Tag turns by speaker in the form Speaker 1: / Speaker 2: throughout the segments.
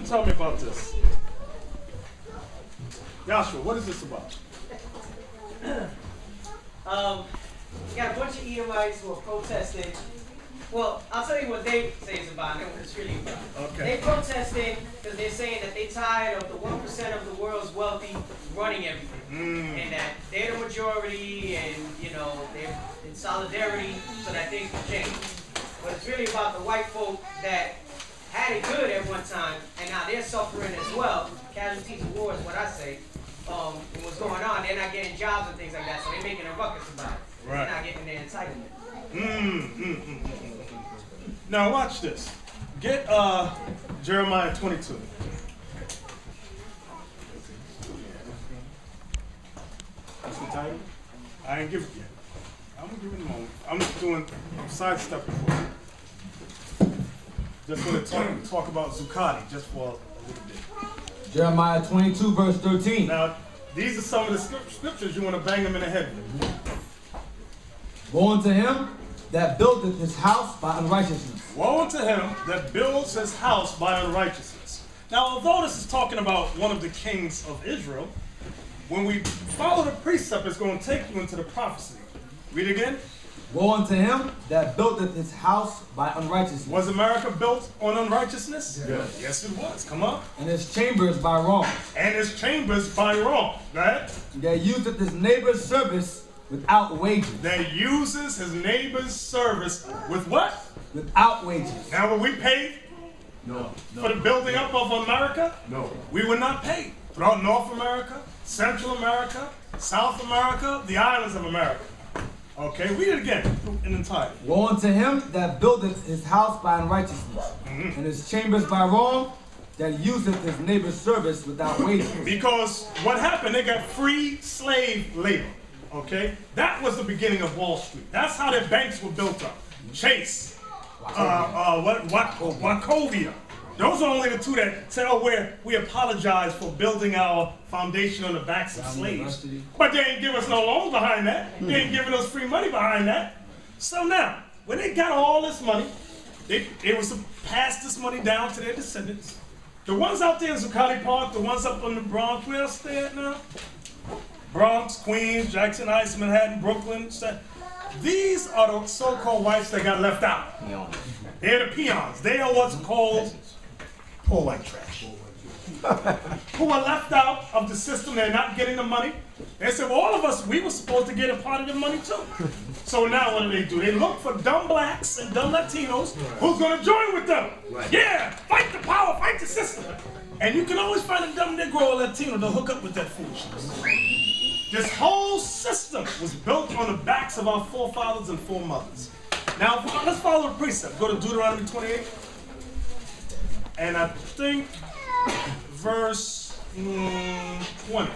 Speaker 1: tell me about this. Joshua, what is this about?
Speaker 2: We got a bunch of Edomites who are protesting. Well, I'll tell you what they say it's about and what it's really about.
Speaker 1: Okay.
Speaker 2: They protesting because they're saying that they're tired of the 1% of the world's wealthy running everything. And that they're the majority and, you know, they're in solidarity so that things can change. But it's really about the white folk that had it good at one time and now they're suffering as well. Casualties of war is what I say. And what's going on, they're not getting jobs and things like that, so they're making a ruckus about it. Right. They're not getting their entitlement.
Speaker 1: Now watch this. Get Jeremiah 22. That's the title? I ain't give it yet. I'm gonna give it a moment. I'm just doing side stuff before. Just want to talk about Zuccotti just for a little bit.
Speaker 3: Jeremiah 22, verse 13.
Speaker 1: Now, these are some of the scriptures you want to bang them in the head with.
Speaker 3: Woe unto him that buildeth his house by unrighteousness.
Speaker 1: Woe unto him that builds his house by unrighteousness. Now, although this is talking about one of the kings of Israel, when we follow the precept, it's going to take you into the prophecy. Read again.
Speaker 3: Woe unto him that buildeth his house by unrighteousness.
Speaker 1: Was America built on unrighteousness? Yes. Yes, it was. Come on.
Speaker 3: And his chambers by wrong.
Speaker 1: And his chambers by wrong. Right?
Speaker 3: That useth his neighbor's service without wages.
Speaker 1: That uses his neighbor's service with what?
Speaker 3: Without wages.
Speaker 1: Now, were we paid?
Speaker 4: No.
Speaker 1: For the building up of America?
Speaker 4: No.
Speaker 1: We were not paid. Throughout North America, Central America, South America, the islands of America. Okay, read it again in entirety.
Speaker 3: Woe unto him that buildeth his house by unrighteousness, and his chambers by wrong, that useth his neighbor's service without wages. Because
Speaker 1: what happened, they got free slave labor. Okay? That was the beginning of Wall Street. That's how their banks were built up. Chase, Wachovia. Those are only the two that say, oh, we apologize for building our foundation on the backs of slaves. But they ain't give us no loans behind that. They ain't giving us free money behind that. So now, when they got all this money, they was to pass this money down to their descendants. The ones out there in Zuccotti Park, the ones up in the Bronx, where else they at now? Bronx, Queens, Jackson Heights, Manhattan, Brooklyn. These are the so-called whites that got left out. They're the peons. They are what's called poor white trash. Who are left out of the system. They're not getting the money. They said, well, all of us, we were supposed to get a part of the money too. So now what do? They look for dumb blacks and dumb Latinos who's going to join with them. Right. Yeah, fight the power, fight the system. And you can always find a dumb Negro or Latino to hook up with that foolishness. This whole system was built on the backs of our forefathers and foremothers. Now, let's follow the precept. Go to Deuteronomy 28. And I think verse 20.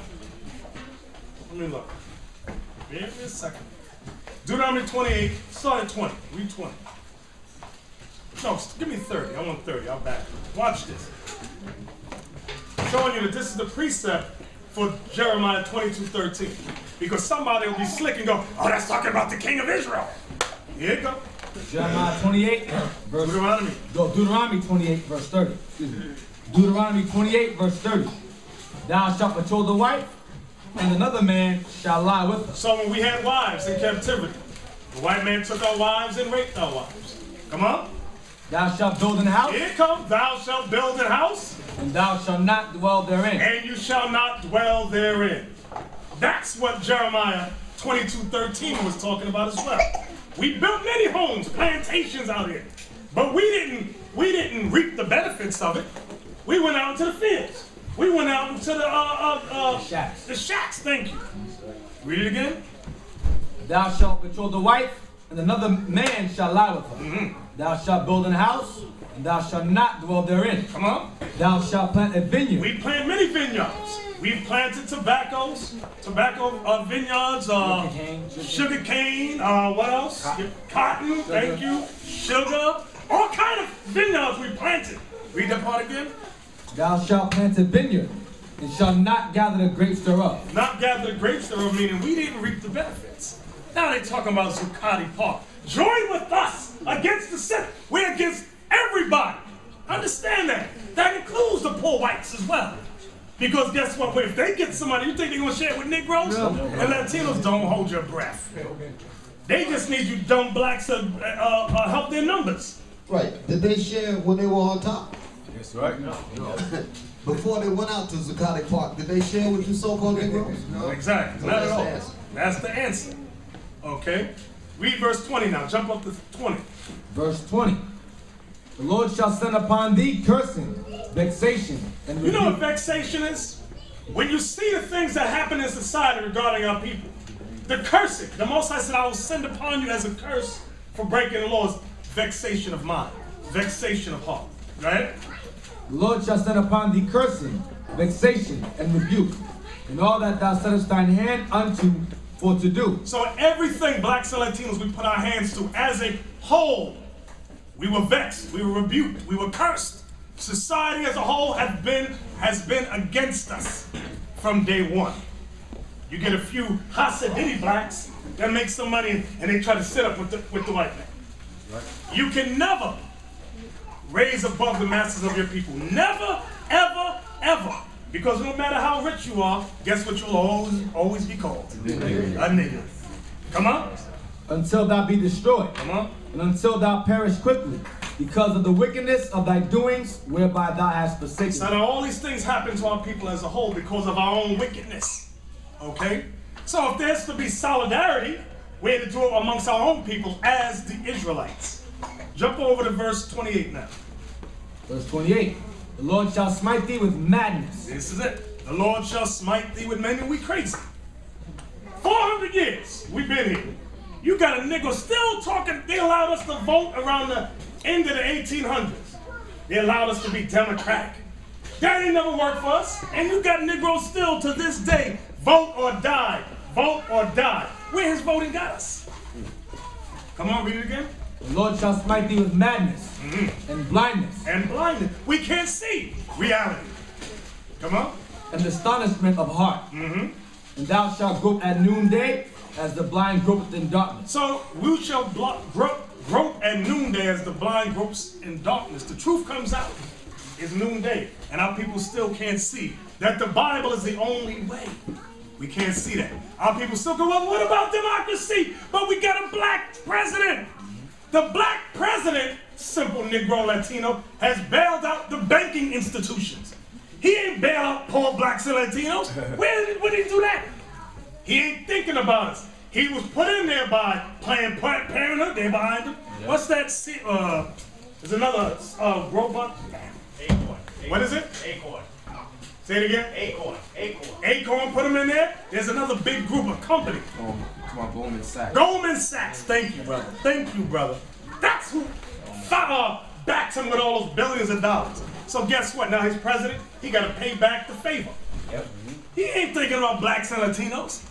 Speaker 1: Let me look. Give me a second. Deuteronomy 28, start at 20. Read 20. No, give me 30. I want 30. I'll back. Watch this. Showing you that this is the precept for Jeremiah 22:13. Because somebody will be slick and go, oh, that's talking about the king of Israel. Here you go.
Speaker 3: Jeremiah 28, verse
Speaker 1: Deuteronomy.
Speaker 3: Deuteronomy 28, verse 30. Excuse me. Deuteronomy 28, verse 30. Thou shalt betroth the wife, and another man shall lie with her.
Speaker 1: So when we had wives in captivity, the white man took our wives and raped our wives. Come on.
Speaker 3: Thou shalt build an house.
Speaker 1: Here it comes. Thou shalt build an house.
Speaker 3: And thou shalt not dwell therein.
Speaker 1: And you shall not dwell therein. That's what Jeremiah 22:13 was talking about as well. We built many homes, plantations out here, but we didn't reap the benefits of it. We went out into the fields. We went out into the
Speaker 3: shacks.
Speaker 1: The shacks. Thank you. Read it again.
Speaker 3: Thou shalt betroth the wife, and another man shall lie with her. Thou shalt build an house, and thou shalt not dwell therein.
Speaker 1: Come on.
Speaker 3: Thou shalt plant a vineyard.
Speaker 1: We plant many vineyards. We've planted tobacco vineyards, sugar cane, what else? Cotton, thank you, sugar, all kind of vineyards we planted. Read that part again.
Speaker 3: Thou shalt plant a vineyard, and shalt not gather the grapes thereof.
Speaker 1: Not gather the grapes thereof, meaning we didn't reap the benefits. Now they're talking about Zuccotti Park. Join with us against the sin. We're against everybody. Understand that. That includes the poor. Because guess what? If they get somebody, you think they're going to share it with Negroes? No. And Latinos, don't hold your breath. They just need you dumb blacks to help their numbers.
Speaker 4: Right. Did they share when they were on top?
Speaker 3: That's right. No.
Speaker 4: Before they went out to Zuccotti Park, did they share with you so-called Negroes?
Speaker 1: No. Exactly. Not at all. That's the answer. Okay? Read verse 20 now. Jump up to 20.
Speaker 3: Verse 20. The Lord shall send upon thee cursing, vexation, and rebuke.
Speaker 1: You know what vexation is? When you see the things that happen in society regarding our people. The cursing. The Most High said, I will send upon you as a curse for breaking the laws. Vexation of mind. Vexation of heart. Right?
Speaker 3: The Lord shall send upon thee cursing, vexation, and rebuke, and all that thou settest thine hand unto for to do.
Speaker 1: So everything blacks and Latinos we put our hands to as a whole, we were vexed, we were rebuked, we were cursed. Society as a whole has been against us from day one. You get a few Hasididi blacks that make some money and they try to sit up with the white man. Right. You can never raise above the masses of your people. Never, ever, ever. Because no matter how rich you are, guess what you'll always be called? A nigger. Come on.
Speaker 3: Until thou be destroyed.
Speaker 1: Come on.
Speaker 3: And until thou perish quickly, because of the wickedness of thy doings, whereby thou hast forsaken.
Speaker 1: So now all these things happen to our people as a whole because of our own wickedness. Okay? So if there's to be solidarity, we're to do it amongst our own people as the Israelites. Jump over to verse 28 now.
Speaker 3: Verse 28. The Lord shall smite thee with madness.
Speaker 1: This is it. The Lord shall smite thee with madness. We crazy. 400 years we've been here. You got a nigga still talking. They allowed us to vote around the end of the 1800s. They allowed us to be democratic. That ain't never worked for us. And you got Negroes still to this day. Vote or die. Vote or die. Where has voting got us? Come on, read it again.
Speaker 3: The Lord shall smite thee with madness and blindness.
Speaker 1: And blindness. We can't see reality. Come on.
Speaker 3: And astonishment of heart. And thou shalt grope at noonday as the blind gropeth in darkness.
Speaker 1: So we shall grope at noonday as the blind gropes in darkness. The truth comes out. It's noonday. And our people still can't see that the Bible is the only way. We can't see that. Our people still go, well, what about democracy? But we got a black president. The black president, simple Negro Latino, has bailed out the banking institutions. He ain't bail out poor blacks and Latinos. Where did he do that? He ain't thinking about us. He was put in there by Planned Parenthood. They're behind him. Yep. What's that? There's another robot.
Speaker 2: Acorn.
Speaker 1: What is it?
Speaker 2: Acorn.
Speaker 1: Say it again.
Speaker 2: Acorn.
Speaker 1: Acorn, put them in there. There's another big group of company.
Speaker 5: Goldman Sachs.
Speaker 1: Goldman Sachs. Thank you, brother. Thank you, brother. That's who backs him with all those billions of dollars. So guess what? Now he's president. He got to pay back the favor. Yep. He ain't thinking about blacks and Latinos.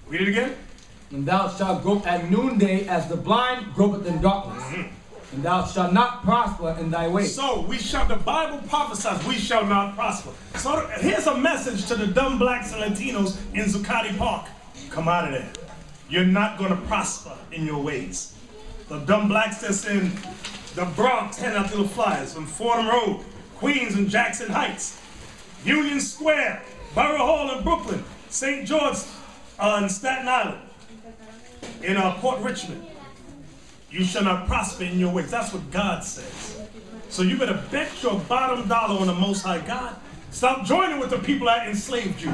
Speaker 1: Read it again.
Speaker 3: And thou shalt grope at noonday as the blind gropeth in darkness. And thou shalt not prosper in thy ways.
Speaker 1: So the Bible prophesies we shall not prosper. So here's a message to the dumb blacks and Latinos in Zuccotti Park. Come out of there. You're not going to prosper in your ways. The dumb blacks that's in the Bronx handing out little flyers from Fordham Road, Queens and Jackson Heights, Union Square, Borough Hall in Brooklyn, St. George in Staten Island, in Port Richmond. You shall not prosper in your ways. That's what God says. So you better bet your bottom dollar on the Most High God. Stop joining with the people that enslaved you.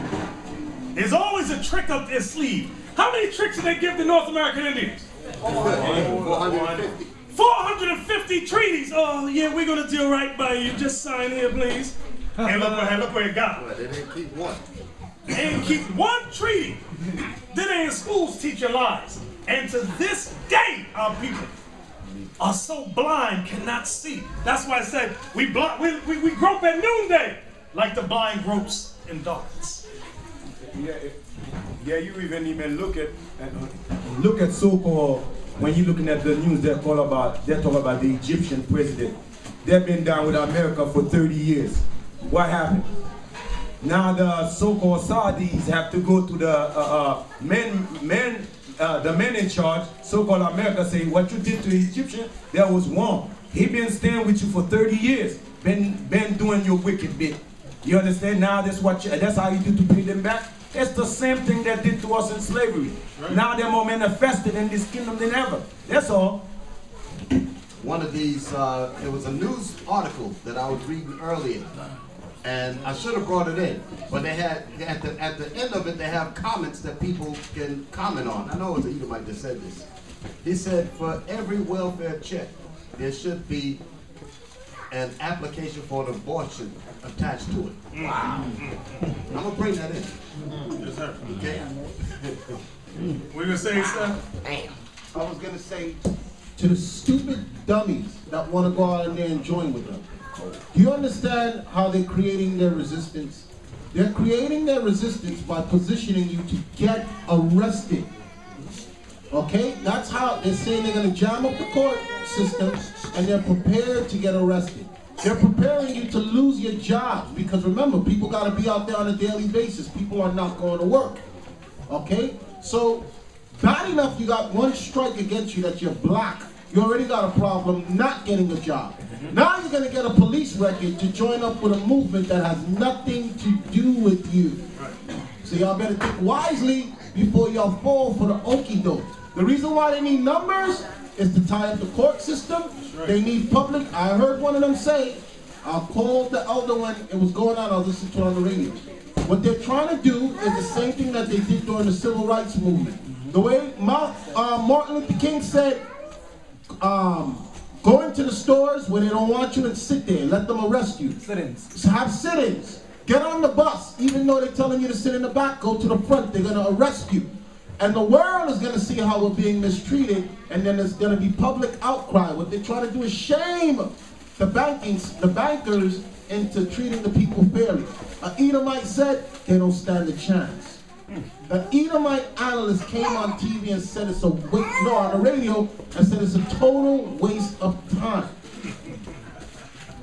Speaker 1: There's always a trick up their sleeve. How many tricks did they give the North American Indians?
Speaker 4: 450.
Speaker 1: 450 treaties. Oh, yeah, we're going to do right by you. Just sign here, please. And look where it got.
Speaker 4: Well, they didn't keep one.
Speaker 1: They didn't keep one treaty. Then they in schools teaching lies. And to this day, our people are so blind, cannot see. That's why I said we grope at noonday like the blind gropes in darkness.
Speaker 6: Yeah, you even look at so-called, when you're looking at the news, they're talking about the Egyptian president. They've been down with America for 30 years. What happened? Now the so-called Saudis have to go to the men in charge, so-called America, say what you did to the Egyptian, that was wrong. He been staying with you for 30 years, been doing your wicked bit. You understand? Now that's how you do to pay them back. It's the same thing they did to us in slavery. Right. Now they're more manifested in this kingdom than ever. That's all.
Speaker 4: One of these, it was a news article that I was reading earlier, and I should have brought it in, but they had, at the end of it, they have comments that people can comment on. I know it was an Edomite that said this. He said, for every welfare check, there should be an application for an abortion attached to it. Wow. I'm going to bring that in.
Speaker 1: Yes, sir.
Speaker 4: Okay?
Speaker 1: What you going to say, sir?
Speaker 7: I was going to say, to the stupid dummies that want to go out in there and join with them, do you understand how they're creating their resistance? They're creating their resistance by positioning you to get arrested. Okay? That's how they're saying they're going to jam up the court system, and they're prepared to get arrested. They're preparing you to lose your jobs, because remember, people got to be out there on a daily basis. People are not going to work. Okay? So, bad enough you got one strike against you that you're black. You already got a problem not getting a job. Now you're going to get a police record to join up with a movement that has nothing to do with you. So y'all better think wisely before y'all fall for the okie doke. The reason why they need numbers is to tie up the court system. They need public. I heard one of them say, I called the elder when it was going on, I was listening to it on the radio. What they're trying to do is the same thing that they did during the civil rights movement. The way Martin Luther King said, go into the stores where they don't want you and sit there and let them arrest you. Sit-ins. Have sit-ins. Get on the bus. Even though they're telling you to sit in the back, go to the front. They're going to arrest you. And the world is going to see how we're being mistreated, and then there's going to be public outcry. What they're trying to do is shame the bankers into treating the people fairly. An Edomite said they don't stand a chance. An Edomite analyst came on TV and said it's a waste, no, on the radio, and said it's a total waste of time.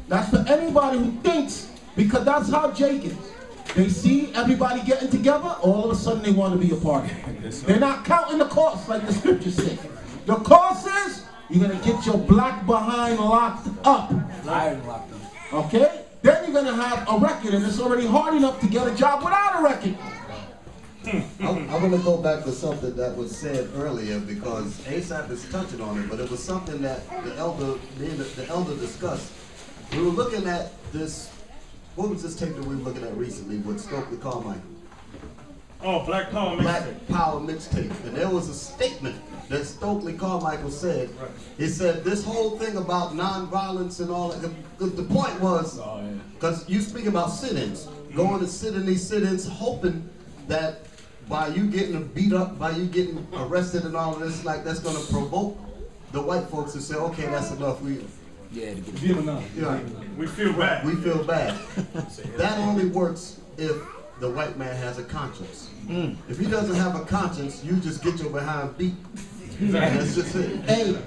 Speaker 7: That's for anybody who thinks, because that's how Jake is. They see everybody getting together, all of a sudden they want to be a part of it. They're not counting the cost like the scriptures say. The cost is, you're going to get your black behind locked up. Okay? Then you're going to have a record, and it's already hard enough to get a job without a record.
Speaker 4: I want to go back to something that was said earlier, because ASAP is touching on it, but it was something that the elder discussed. We were looking at this, what was this tape that we were looking at recently with Stokely Carmichael?
Speaker 1: Oh, Black Power mixtape.
Speaker 4: Black Power mixtape. And there was a statement that Stokely Carmichael said. He said this whole thing about nonviolence and all that, the point was, because you speak about sit-ins, going to sit in these sit-ins hoping that by you getting beat up, by you getting arrested and all of this, like that's going to provoke the white folks to say, okay, that's enough. We feel bad. We feel bad. That only works if the white man has a conscience. If he doesn't have a conscience, you just get your behind beat. That's just it.
Speaker 7: Hey,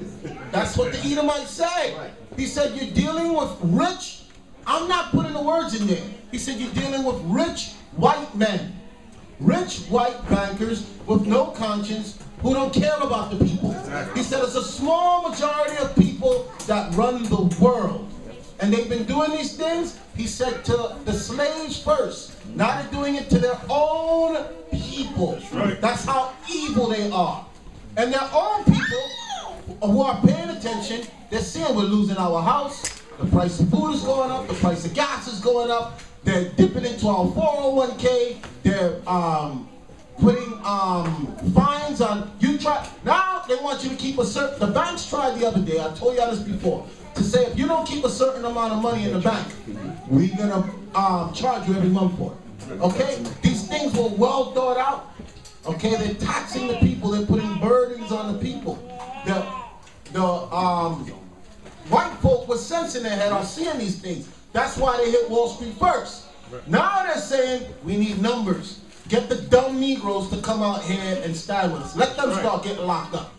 Speaker 7: that's what the Edomite said.
Speaker 4: Right.
Speaker 7: He said you're dealing with rich, I'm not putting the words in there. He said you're dealing with rich white men. Rich white bankers with no conscience who don't care about the people. He said it's a small majority of people that run the world. And they've been doing these things, he said, to the slaves first. Now they're doing it to their own people. That's how evil they are. And their own people who are paying attention, they're seeing we're losing our house, the price of food is going up, the price of gas is going up, they're dipping into our 401k, they're putting fines on, now they want you to keep a certain, the banks tried the other day, I told y'all this before, to say if you don't keep a certain amount of money in the bank, we're gonna charge you every month for it. Okay? These things were well thought out. Okay, they're taxing the people, they're putting burdens on the people. The white folk with sense in their head are seeing these things. That's why they hit Wall Street first. Now they're saying, we need numbers. Get the dumb Negroes to come out here and stand with us. Let them start getting locked up.